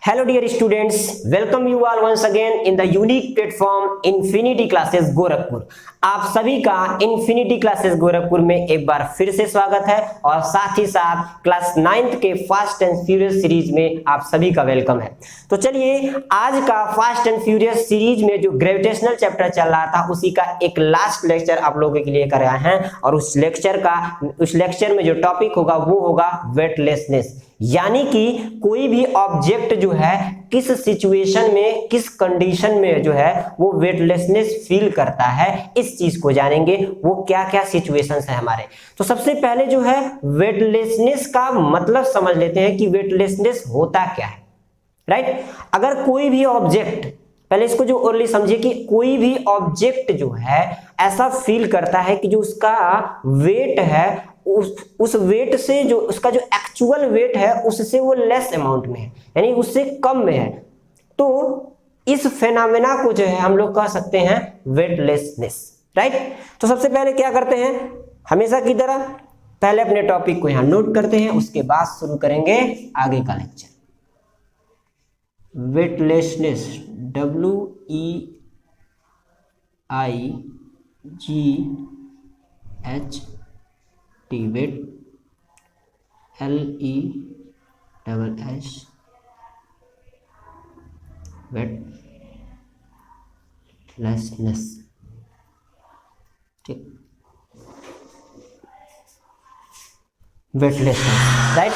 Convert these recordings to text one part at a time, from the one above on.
Hello dear students, welcome you all once again in the unique platform Infinity Classes Gorakhpur. आप सभी का Infinity Classes Gorakhpur में एक बार फिर से स्वागत है और साथ ही साथ क्लास 9th के फास्ट एंड फ्यूरियस सीरीज में आप सभी का वेलकम है। तो चलिए आज का फास्ट एंड फ्यूरियस सीरीज में जो ग्रेविटेशनल चैप्टर चल रहा था उसी का एक लास्ट लेक्चर आप लोगों के लिए कर रहे हैं और उस लेक्चर में जो टॉपिक होगा वो होगा वेटलेसनेस, यानी कि कोई भी ऑब्जेक्ट जो है किस सिचुएशन में किस कंडीशन में जो है वो वेटलेसनेस फील करता है, इस चीज को जानेंगे। वो क्या क्या सिचुएशंस है हमारे। तो सबसे पहले जो है वेटलेसनेस का मतलब समझ लेते हैं कि वेटलेसनेस होता क्या है, राइट। अगर कोई भी ऑब्जेक्ट, पहले इसको जो ओरली समझिए कि कोई भी ऑब्जेक्ट जो है ऐसा फील करता है कि जो उसका वेट है उस वेट से जो उसका जो एक्चुअल वेट है उससे वो लेस अमाउंट में है, यानी उससे कम में है। तो इस फेनोमेना को जो है हम लोग कह सकते हैं वेटलेसनेस, राइट। तो सबसे पहले क्या करते हैं, हमेशा की तरह पहले अपने टॉपिक को यहां नोट करते हैं, उसके बाद शुरू करेंगे आगे का lecture. Weightlessness, WEIGHT, weight, LESS, weightlessness, ठीक, वेटलेसनेस, राइट।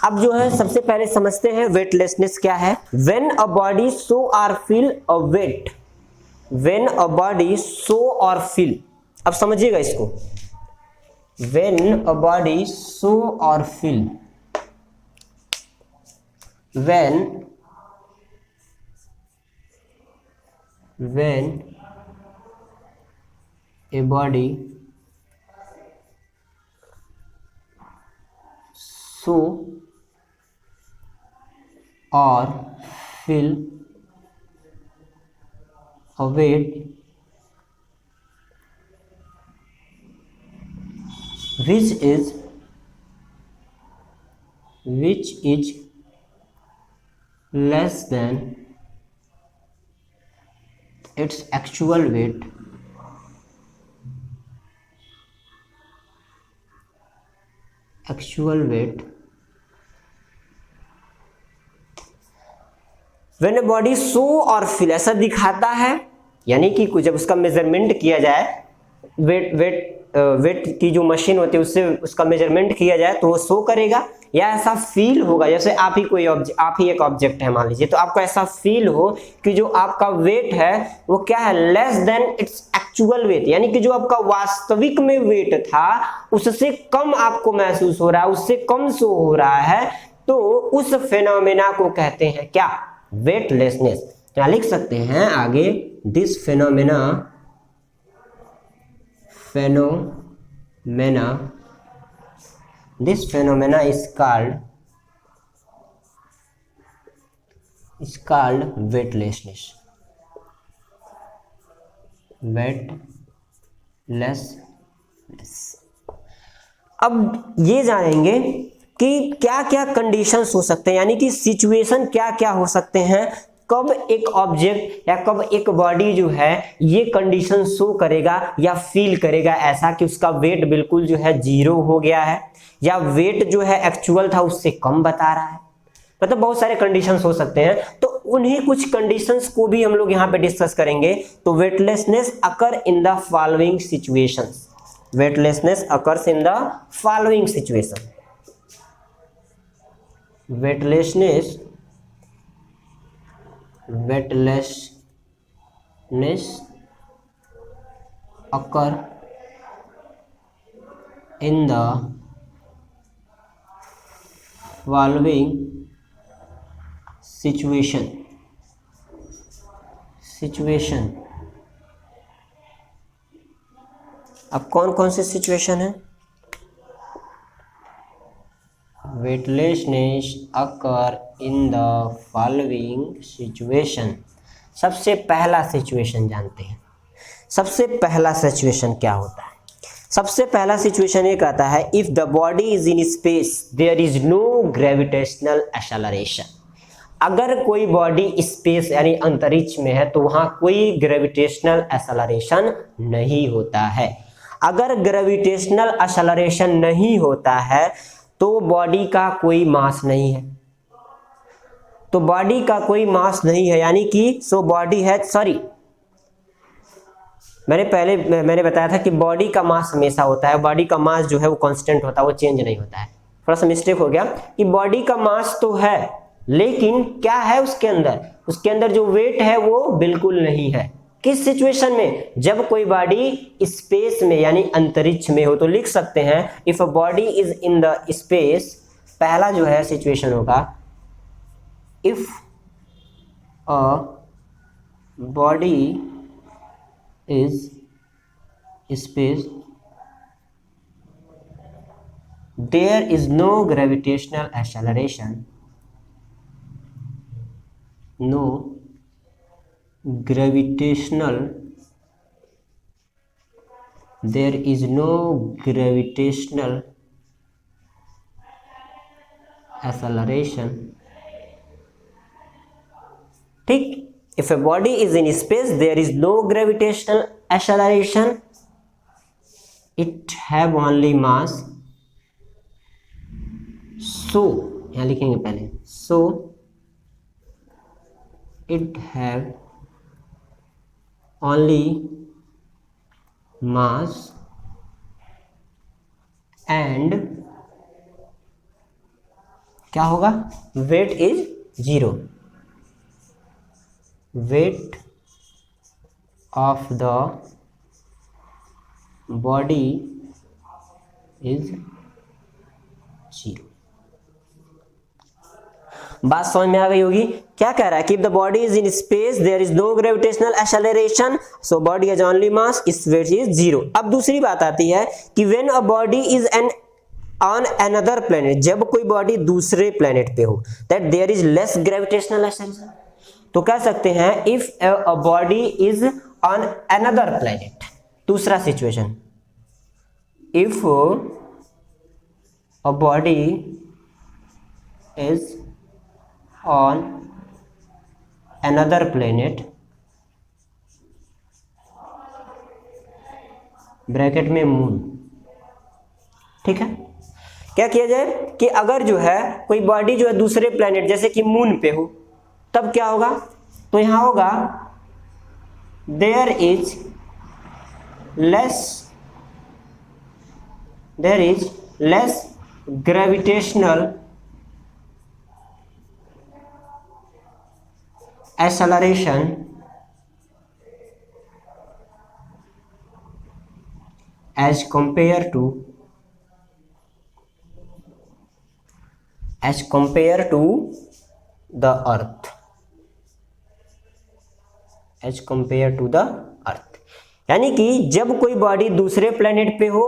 अब जो है सबसे पहले समझते हैं वेटलेसनेस क्या है। When a body show or feel a weight, when a body show or feel, अब समझिएगा इसको। When a body show or feel, when a body show or feel a weight which is less than its actual weight, when a body show और feel ऐसा दिखाता है, यानी कि जब उसका मेजरमेंट किया जाए, वेट की जो मशीन होती है उससे उसका मेजरमेंट किया जाए तो वो शो करेगा, या ऐसा फील होगा जैसे आप ही एक ऑब्जेक्ट है मान लीजिए, तो आपको ऐसा फील हो कि जो आपका वेट है वो क्या है, less than its actual wait, यानी कि जो आपका वास्तविक में वेट था उससे कम आपको महसूस हो रहा है, उससे कम शो हो रहा है, तो उस फेनोमेना को कहते हैं क्या, वेटलेसनेस। क्या लिख सकते हैं आगे, this phenomena is called weightlessness, अब ये जानेंगे कि क्या क्या कंडीशंस हो सकते हैं, यानी कि सिचुएशन क्या क्या हो सकते हैं, कब एक ऑब्जेक्ट या कब एक बॉडी जो है ये कंडीशन शो करेगा या फील करेगा ऐसा कि उसका वेट बिल्कुल जो है 0 हो गया है, या वेट जो है एक्चुअल था उससे कम बता रहा है। मतलब बहुत सारे कंडीशंस हो सकते हैं, तो उन्हीं कुछ कंडीशंस को भी हम लोग यहाँ पे डिस्कस करेंगे। तो weightlessness occur in the following situations, weightlessness occurs in the following situation, weightlessness occur in the following situation, अब कौन कौन से सिचुएशन है, weightlessness occur in the following situation. सबसे पहला सिचुएशन जानते हैं, सबसे पहला सिचुएशन क्या होता है। सबसे पहला सिचुएशन ये कहता है, if the body is in space there is no gravitational acceleration. अगर कोई बॉडी स्पेस यानी अंतरिक्ष में है तो वहां कोई ग्रेविटेशनल एक्सेलरेशन नहीं होता है। अगर ग्रेविटेशनल एक्सेलरेशन नहीं होता है तो बॉडी का कोई मास नहीं है, तो बॉडी का कोई मास नहीं है, यानी कि सो बॉडी है, सॉरी मैंने बताया था कि बॉडी का मास हमेशा होता है, बॉडी का मास जो है वो कांस्टेंट होता है, वो चेंज नहीं होता है। थोड़ा सा मिस्टेक हो गया कि बॉडी का मास तो है लेकिन क्या है उसके अंदर जो वेट है वो बिल्कुल नहीं है। किस सिचुएशन में? जब कोई बॉडी स्पेस में यानी अंतरिक्ष में हो, तो लिख सकते हैं if a body is in the space, पहला जो है सिचुएशन होगा if a body is space, there is no gravitational acceleration, no gravitational, there is no gravitational acceleration, ठीक। If a body is in space, there is no gravitational acceleration. It have only mass. So, यहाँ लिखेंगे पहले। So, it have only mass and क्या होगा? Weight is 0. Weight of the body is 0। बात समझ में आ गई होगी। क्या कह रहा है कि if the body is in space there is no gravitational acceleration so body has only mass, its weight is 0। अब दूसरी बात आती है कि when a body is on another planet, जब कोई बॉडी दूसरे प्लेनेट पे हो, that there is less gravitational acceleration, तो कह सकते हैं if a body is on another planet. दूसरा सिचुएशन, if a body is on another planet, bracket में मून, ठीक है। क्या किया जाए कि अगर जो है कोई बॉडी जो है दूसरे प्लेनेट जैसे कि मून पे हो, तब क्या होगा? तो यहां होगा there is less gravitational acceleration as compare to the earth, as compared to the earth। यानी कि जब कोई बॉडी दूसरे प्लेनेट पे हो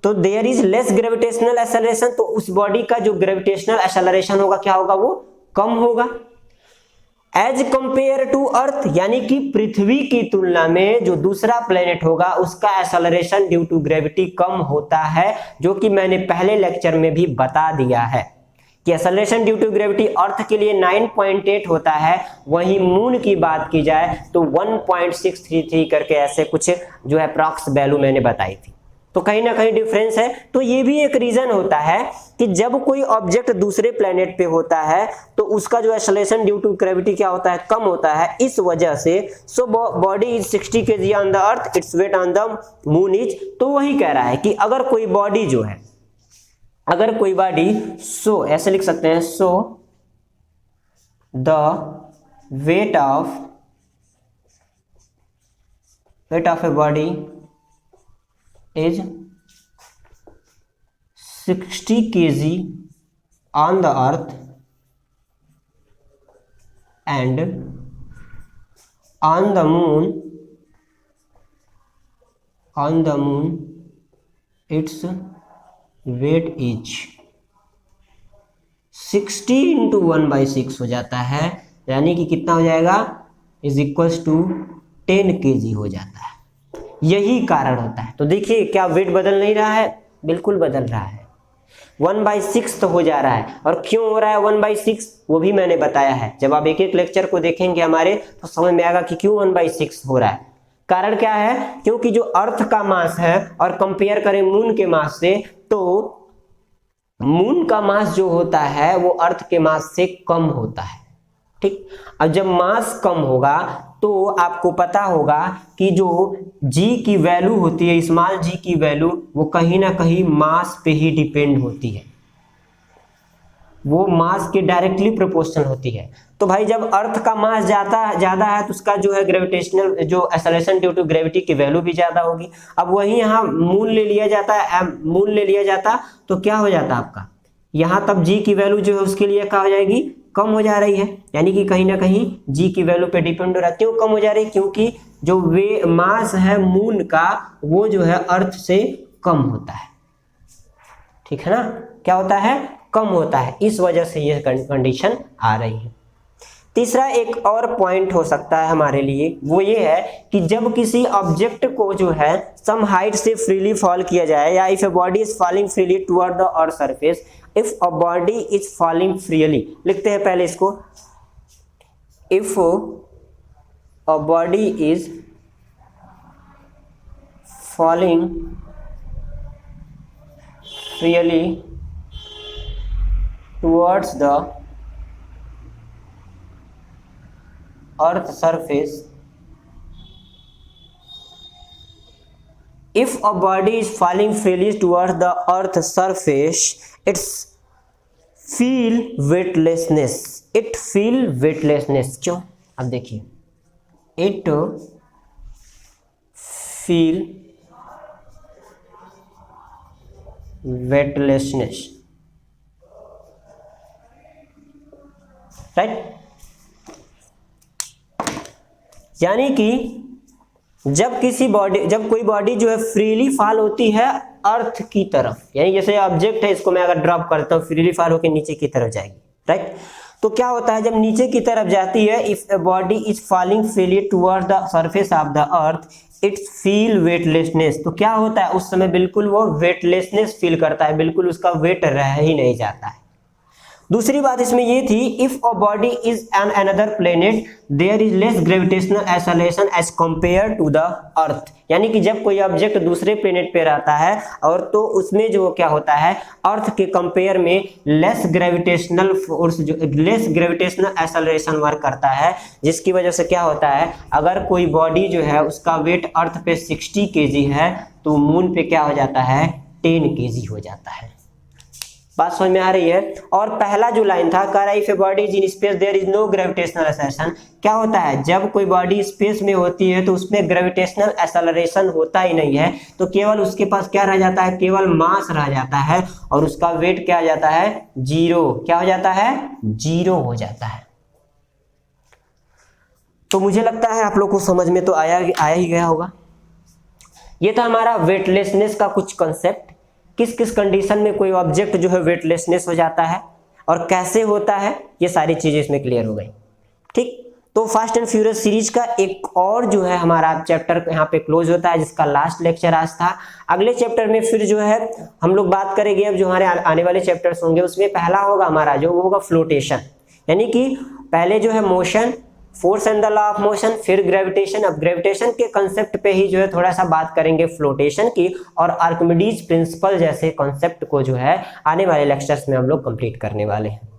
तो there is less gravitational acceleration, तो उस बॉडी का जो ग्रेविटेशनल एक्सेलरेशन होगा क्या होगा? वो कम होगा। एज कंपेयर टू अर्थ, यानी कि पृथ्वी की तुलना में जो दूसरा प्लेनेट होगा उसका एक्सेलरेशन ड्यू टू ग्रेविटी कम होता है, जो कि मैंने पहले लेक्चर में भी बता दिया है कि एक्सेलरेशन ड्यू टू ग्रेविटी अर्थ के लिए 9.8 होता है, वहीं मून की बात की जाए तो 1.633 करके ऐसे कुछ जो है अप्रॉक्स वैल्यू मैंने बताई थी। तो कहीं ना कहीं डिफरेंस है। तो ये भी एक रीजन होता है कि जब कोई ऑब्जेक्ट दूसरे प्लेनेट पे होता है तो उसका जो एक्सेलरेशन ड्यू टू ग्रेविटी क्या होता है? कम होता है। इस वजह से so body is 60 kg on the earth, its weight on the moon is. तो वही कह रहा है कि अगर कोई बॉडी जो है, अगर कोई बॉडी सो ऐसे लिख सकते हैं, so the weight of a body is 60 kg on the earth and on the moon its weight is 60 into 1/6 हो जाता है, यानी कि कितना हो जाएगा? इज इक्वल्स टू 10 kg हो जाता है। यही कारण होता है। तो देखिए क्या वेट बदल नहीं रहा है? बिल्कुल बदल रहा है। 1/6 हो जा रहा है। और क्यों हो रहा है 1/6 वो भी मैंने बताया है। जब आप एक एक लेक्चर को देखेंगे हमारे तो समझ में आएगा कि क्यों 1/6 हो रहा है। कारण क्या है, क्योंकि जो अर्थ का मास है और कंपेयर करें मून के मास से, तो मून का मास जो होता है वो अर्थ के मास से कम होता है। ठीक, अब जब मास कम होगा तो आपको पता होगा कि जो g की वैल्यू होती है, स्मॉल g की वैल्यू, वो कहीं ना कहीं मास पे ही डिपेंड होती है, वो मास के डायरेक्टली प्रोपोर्शनल होती है। तो भाई जब अर्थ का मास ज्यादा है तो उसका जो है ग्रेविटेशनल जो एक्सेलरेशन ड्यू टू ग्रेविटी की वैल्यू भी ज्यादा होगी। अब वही यहाँ मून ले लिया जाता है, मून ले लिया जाता तो क्या हो जाता आपका, यहाँ तब g की वैल्यू जो है उसके लिए क्या हो जाएगी, कम हो जा रही है। यानी कि कहीं ना कहीं g की वैल्यू पे डिपेंड हो रहा है। क्यों कम हो जा रही है, क्योंकि जो वे मास है मून का वो जो है अर्थ से कम होता है। ठीक है ना, क्या होता है, कम होता है, इस वजह से ये कंडीशन आ रही है। तीसरा एक और पॉइंट हो सकता है हमारे लिए, वो ये है कि जब किसी ऑब्जेक्ट को जो है सम हाइट से फ्रीली फॉल किया जाए, या if a body is falling freely toward the earth surface, if a body is falling freely, लिखते हैं पहले इसको, if a body is falling freely towards the earth surface, if a body is falling freely towards the earth surface, it's feel weightlessness, it feel weightlessness। क्यों, अब देखिए, it feel weightlessness, right. यानी कि जब कोई बॉडी जो है freely fall होती है अर्थ की तरफ, यानी जैसे ऑब्जेक्ट है, इसको मैं अगर ड्रॉप करता हूँ फ्रीली फॉल होकर नीचे की तरफ जाएगी, राइट। तो क्या होता है जब नीचे की तरफ जाती है, if a body is falling freely toward the surface of the earth, it's feel weightlessness. तो क्या होता है उस समय बिल्कुल वो वेटलेसनेस फील करता है, बिल्कुल उसका वेट रह ही नहीं जाता है। दूसरी बात इसमें ये थी, if a body is on another planet there is less gravitational acceleration as compare to the earth. यानी कि जब कोई ऑब्जेक्ट दूसरे प्लेनेट पे रहता है और तो उसमें जो क्या होता है अर्थ के कंपेयर में लेस ग्रेविटेशनल फोर्स, जो लेस ग्रेविटेशनल एक्सेलरेशन वर्क करता है, जिसकी वजह से क्या होता है, अगर कोई बॉडी जो है उसका वेट अर्थ पे 60 kg है तो मून पे क्या हो जाता है 10 kg हो जाता है। बात समझ में आ रही है। और पहला जो लाइन था, कह रहा है if a body is in space there is no gravitational acceleration, क्या होता है जब कोई बॉडी स्पेस में होती है तो उसमें ग्रेविटेशनल एक्सेलरेशन होता ही नहीं है, तो केवल उसके पास क्या रह जाता है, केवल मास रह जाता है और उसका वेट क्या हो जाता है, जीरो। क्या हो जाता है, जीरो हो जाता है। तो मुझे लगता है आप लोग को समझ में तो आया ही गया होगा। ये था हमारा वेटलेसनेस का कुछ कंसेप्ट, किस किस कंडीशन में कोई ऑब्जेक्ट जो है वेटलेसनेस हो जाता है और कैसे होता है, ये सारी चीजें इसमें क्लियर हो गई। ठीक, तो फास्ट एंड फ्यूरियस सीरीज का एक और जो है हमारा चैप्टर यहाँ पे क्लोज होता है, जिसका लास्ट लेक्चर आज था। अगले चैप्टर में फिर जो है हम लोग बात करेंगे, अब जो हमारे आने वाले चैप्टर्स होंगे उसमें पहला होगा हमारा जो वो होगा फ्लोटेशन। यानी कि पहले जो है motion, force and the law of motion, फिर ग्रेविटेशन। अब ग्रेविटेशन के कंसेप्ट पे ही जो है थोड़ा सा बात करेंगे फ्लोटेशन की, और आर्किमिडीज प्रिंसिपल जैसे कॉन्सेप्ट को जो है आने वाले लेक्चर्स में हम लोग कंप्लीट करने वाले हैं।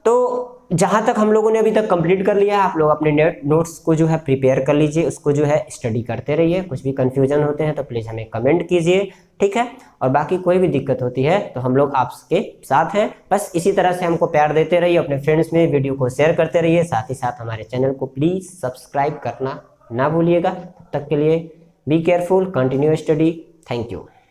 तो जहां तक हम लोगों ने अभी तक कंप्लीट कर लिया है, आप लोग अपने नोट्स को जो है प्रिपेयर कर लीजिए, उसको जो है स्टडी करते रहिए। कुछ भी कंफ्यूजन होते हैं तो प्लीज़ हमें कमेंट कीजिए, ठीक है। और बाकी कोई भी दिक्कत होती है तो हम लोग आपके साथ हैं। बस इसी तरह से हमको प्यार देते रहिए, अपने फ्रेंड्स में वीडियो को शेयर करते रहिए, साथ ही साथ हमारे चैनल को प्लीज़ सब्सक्राइब करना ना भूलिएगा। तब तक के लिए be careful, continue study, thank you.